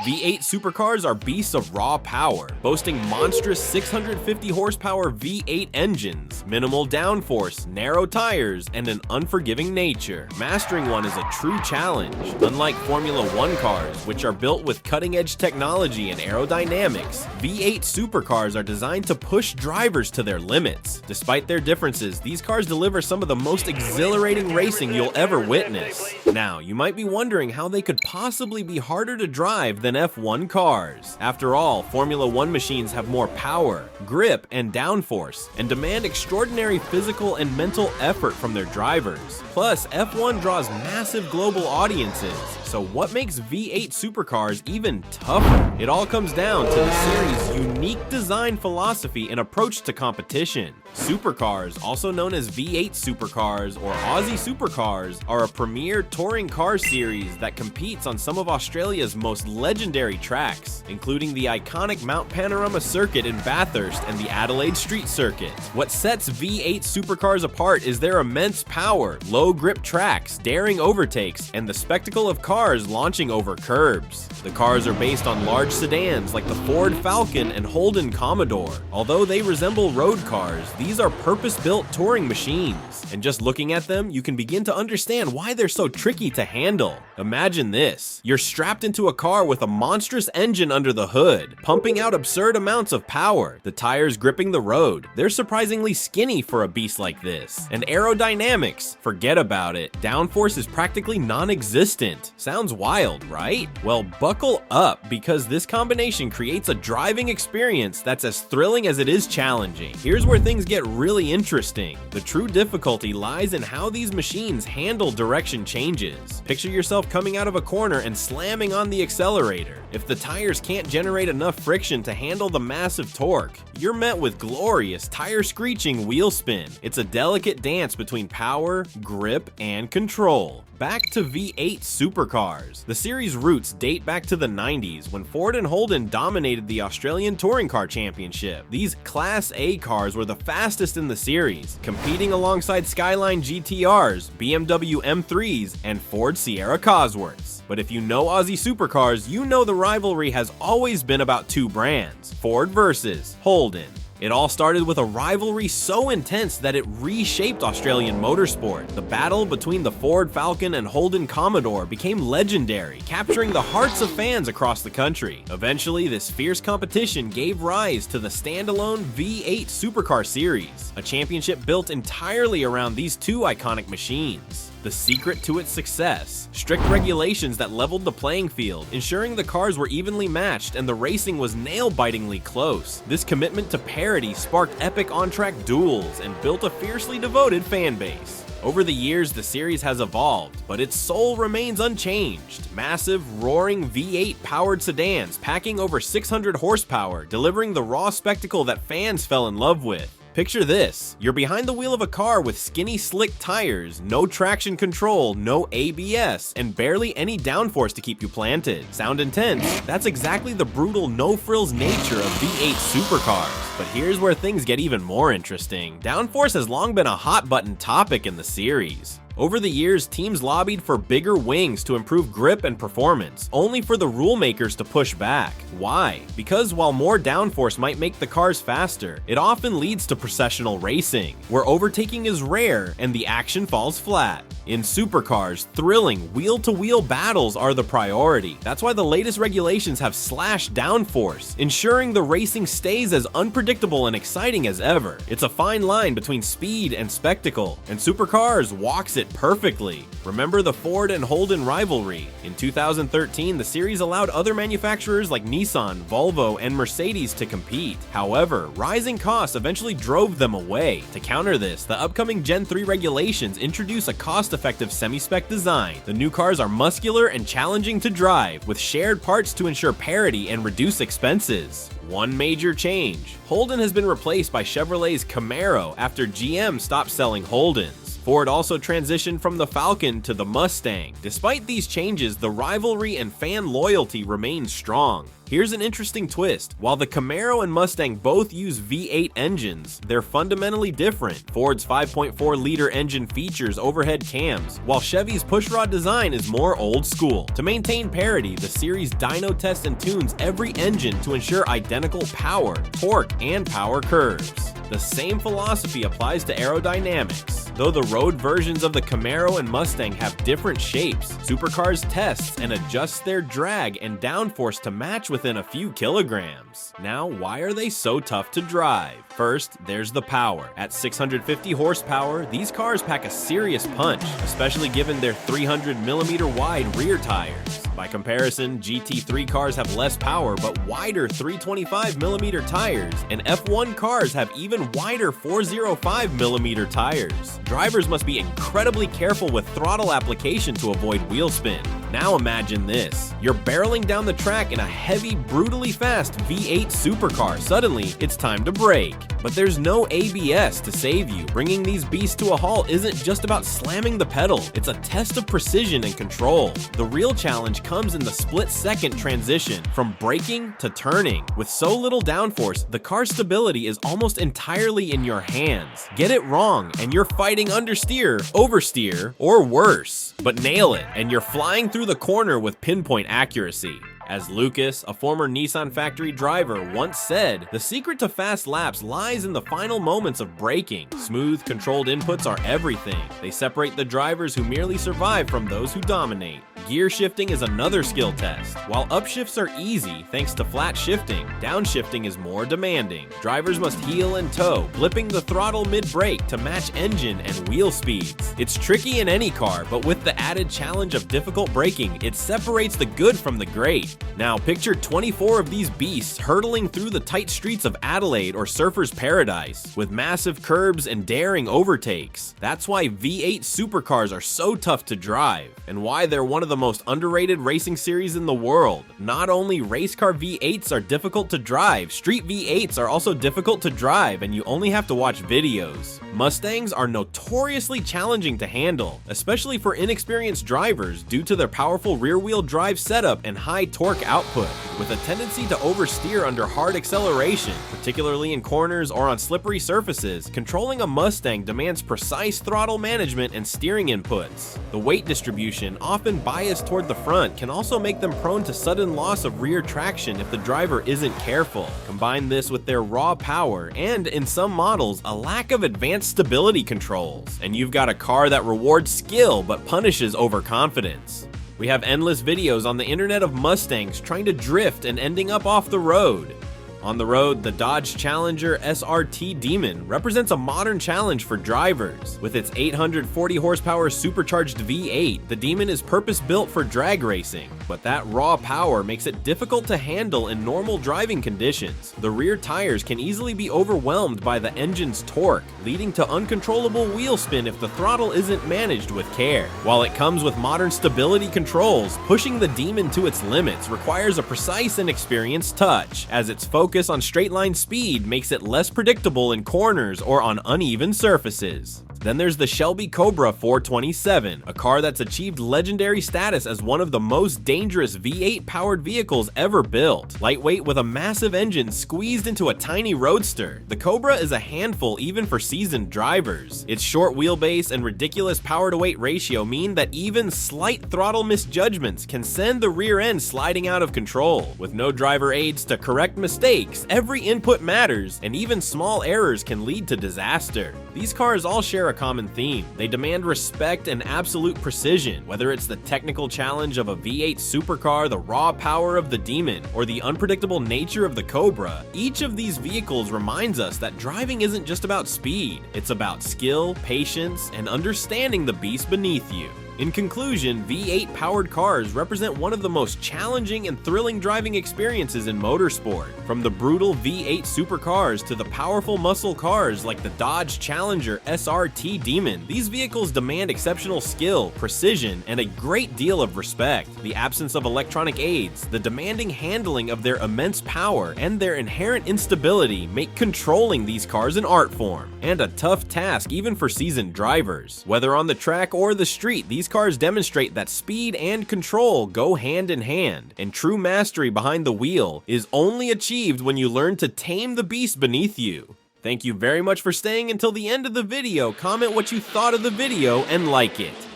V8 Supercars are beasts of raw power, boasting monstrous 650 horsepower V8 engines, minimal downforce, narrow tires, and an unforgiving nature. Mastering one is a true challenge. Unlike Formula 1 cars, which are built with cutting-edge technology and aerodynamics, V8 Supercars are designed to push drivers to their limits. Despite their differences, these cars deliver some of the most exhilarating racing you'll ever witness. Now, you might be wondering how they could possibly be harder to drive than F1 cars. After all, Formula 1 machines have more power, grip, and downforce, and demand extraordinary physical and mental effort from their drivers. Plus, F1 draws massive global audiences, so what makes V8 Supercars even tougher? It all comes down to the series' unique design philosophy and approach to competition. Supercars, also known as V8 Supercars or Aussie Supercars, are a premier touring car series that competes on some of Australia's most legendary tracks, including the iconic Mount Panorama Circuit in Bathurst and the Adelaide Street Circuit. What sets V8 Supercars apart is their immense power, low grip tracks, daring overtakes, and the spectacle of cars launching over curbs. The cars are based on large sedans like the Ford Falcon and Holden Commodore. Although they resemble road cars, these are purpose-built touring machines. And just looking at them, you can begin to understand why they're so tricky to handle. Imagine this. You're strapped into a car with a monstrous engine under the hood, pumping out absurd amounts of power. The tires gripping the road. They're surprisingly skinny for a beast like this. And aerodynamics, forget about it. Downforce is practically non-existent. Sounds wild, right? Well, buckle up, because this combination creates a driving experience that's as thrilling as it is challenging. Here's where things get really interesting. The true difficulty lies in how these machines handle direction changes. Picture yourself coming out of a corner and slamming on the accelerator. If the tires can't generate enough friction to handle the massive torque, you're met with glorious tire-screeching wheel spin. It's a delicate dance between power, grip, and control. Back to V8 Supercars. The series' roots date back to the 90s when Ford and Holden dominated the Australian Touring Car Championship. These Class A cars were the fastest in the series, competing alongside Skyline GTRs, BMW M3s, and Ford Sierra Cosworths. But if you know Aussie Supercars, you know the rivalry has always been about two brands, Ford versus Holden. It all started with a rivalry so intense that it reshaped Australian motorsport. The battle between the Ford Falcon and Holden Commodore became legendary, capturing the hearts of fans across the country. Eventually, this fierce competition gave rise to the standalone V8 Supercar series, a championship built entirely around these two iconic machines. The secret to its success: strict regulations that leveled the playing field, ensuring the cars were evenly matched and the racing was nail-bitingly close. This commitment to parity sparked epic on-track duels and built a fiercely devoted fan base. Over the years, the series has evolved, but its soul remains unchanged. Massive, roaring V8 powered sedans packing over 600 horsepower, delivering the raw spectacle that fans fell in love with. Picture this. You're behind the wheel of a car with skinny, slick tires, no traction control, no ABS, and barely any downforce to keep you planted. Sound intense? That's exactly the brutal, no-frills nature of V8 Supercars. But here's where things get even more interesting. Downforce has long been a hot-button topic in the series. Over the years, teams lobbied for bigger wings to improve grip and performance, only for the rule makers to push back. Why? Because while more downforce might make the cars faster, it often leads to processional racing, where overtaking is rare and the action falls flat. In supercars, thrilling wheel-to-wheel battles are the priority. That's why the latest regulations have slashed downforce, ensuring the racing stays as unpredictable and exciting as ever. It's a fine line between speed and spectacle, and Supercars walks it perfectly. Remember the Ford and Holden rivalry? In 2013, the series allowed other manufacturers like Nissan, Volvo, and Mercedes to compete. However, rising costs eventually drove them away. To counter this, the upcoming Gen 3 regulations introduce a cost-effective semi-spec design. The new cars are muscular and challenging to drive, with shared parts to ensure parity and reduce expenses. One major change: Holden has been replaced by Chevrolet's Camaro after GM stopped selling Holdens. Ford also transitioned from the Falcon to the Mustang. Despite these changes, the rivalry and fan loyalty remains strong. Here's an interesting twist. While the Camaro and Mustang both use V8 engines, they're fundamentally different. Ford's 5.4-liter engine features overhead cams, while Chevy's pushrod design is more old school. To maintain parity, the series dyno tests and tunes every engine to ensure identical power, torque, and power curves. The same philosophy applies to aerodynamics. Though the road versions of the Camaro and Mustang have different shapes, Supercars tests and adjusts their drag and downforce to match within a few kilograms. Now, why are they so tough to drive? First, there's the power. At 650 horsepower, these cars pack a serious punch, especially given their 300mm wide rear tires. By comparison, GT3 cars have less power but wider 325mm tires, and F1 cars have even wider 405mm tires. Drivers must be incredibly careful with throttle application to avoid wheel spin. Now imagine this. You're barreling down the track in a heavy, brutally fast V8 Supercar. Suddenly, it's time to brake. But there's no ABS to save you. Bringing these beasts to a halt isn't just about slamming the pedal. It's a test of precision and control. The real challenge comes in the split-second transition from braking to turning. With so little downforce, the car's stability is almost entirely in your hands. Get it wrong, and you're fighting understeer, oversteer, or worse. But nail it, and you're flying through the corner with pinpoint accuracy. As Lucas, a former Nissan factory driver, once said, the secret to fast laps lies in the final moments of braking. Smooth, controlled inputs are everything. They separate the drivers who merely survive from those who dominate. Gear shifting is another skill test. While upshifts are easy thanks to flat shifting, downshifting is more demanding. Drivers must heel and toe, blipping the throttle mid-brake to match engine and wheel speeds. It's tricky in any car, but with the added challenge of difficult braking, it separates the good from the great. Now picture 24 of these beasts hurtling through the tight streets of Adelaide or Surfer's Paradise, with massive curbs and daring overtakes. That's why V8 Supercars are so tough to drive, and why they're one of the most underrated racing series in the world. Not only race car V8s are difficult to drive, street V8s are also difficult to drive, and you only have to watch videos. Mustangs are notoriously challenging to handle, especially for inexperienced drivers due to their powerful rear-wheel drive setup and high torque output, with a tendency to oversteer under hard acceleration, particularly in corners or on slippery surfaces. Controlling a Mustang demands precise throttle management and steering inputs. The weight distribution, often biased toward the front, can also make them prone to sudden loss of rear traction if the driver isn't careful. Combine this with their raw power and, in some models, a lack of advanced stability controls, and you've got a car that rewards skill but punishes overconfidence. We have endless videos on the internet of Mustangs trying to drift and ending up off the road. On the road, the Dodge Challenger SRT Demon represents a modern challenge for drivers. With its 840 horsepower supercharged V8, the Demon is purpose-built for drag racing, but that raw power makes it difficult to handle in normal driving conditions. The rear tires can easily be overwhelmed by the engine's torque, leading to uncontrollable wheel spin if the throttle isn't managed with care. While it comes with modern stability controls, pushing the Demon to its limits requires a precise and experienced touch, as its focus on straight-line speed makes it less predictable in corners or on uneven surfaces. Then there's the Shelby Cobra 427, a car that's achieved legendary status as one of the most dangerous V8 powered vehicles ever built. Lightweight with a massive engine squeezed into a tiny roadster, the Cobra is a handful even for seasoned drivers. Its short wheelbase and ridiculous power-to-weight ratio mean that even slight throttle misjudgments can send the rear end sliding out of control. With no driver aids to correct mistakes, every input matters, and even small errors can lead to disaster. These cars all share a common theme. They demand respect and absolute precision, whether it's the technical challenge of a V8 Supercar, the raw power of the Demon, or the unpredictable nature of the Cobra. Each of these vehicles reminds us that driving isn't just about speed, it's about skill, patience, and understanding the beast beneath you. In conclusion, V8 powered cars represent one of the most challenging and thrilling driving experiences in motorsport. From the brutal V8 Supercars to the powerful muscle cars like the Dodge Challenger SRT Demon, these vehicles demand exceptional skill, precision, and a great deal of respect. The absence of electronic aids, the demanding handling of their immense power, and their inherent instability make controlling these cars an art form, and a tough task even for seasoned drivers. Whether on the track or the street, these cars demonstrate that speed and control go hand in hand, and true mastery behind the wheel is only achieved when you learn to tame the beast beneath you. Thank you very much for staying until the end of the video. Comment what you thought of the video and like it.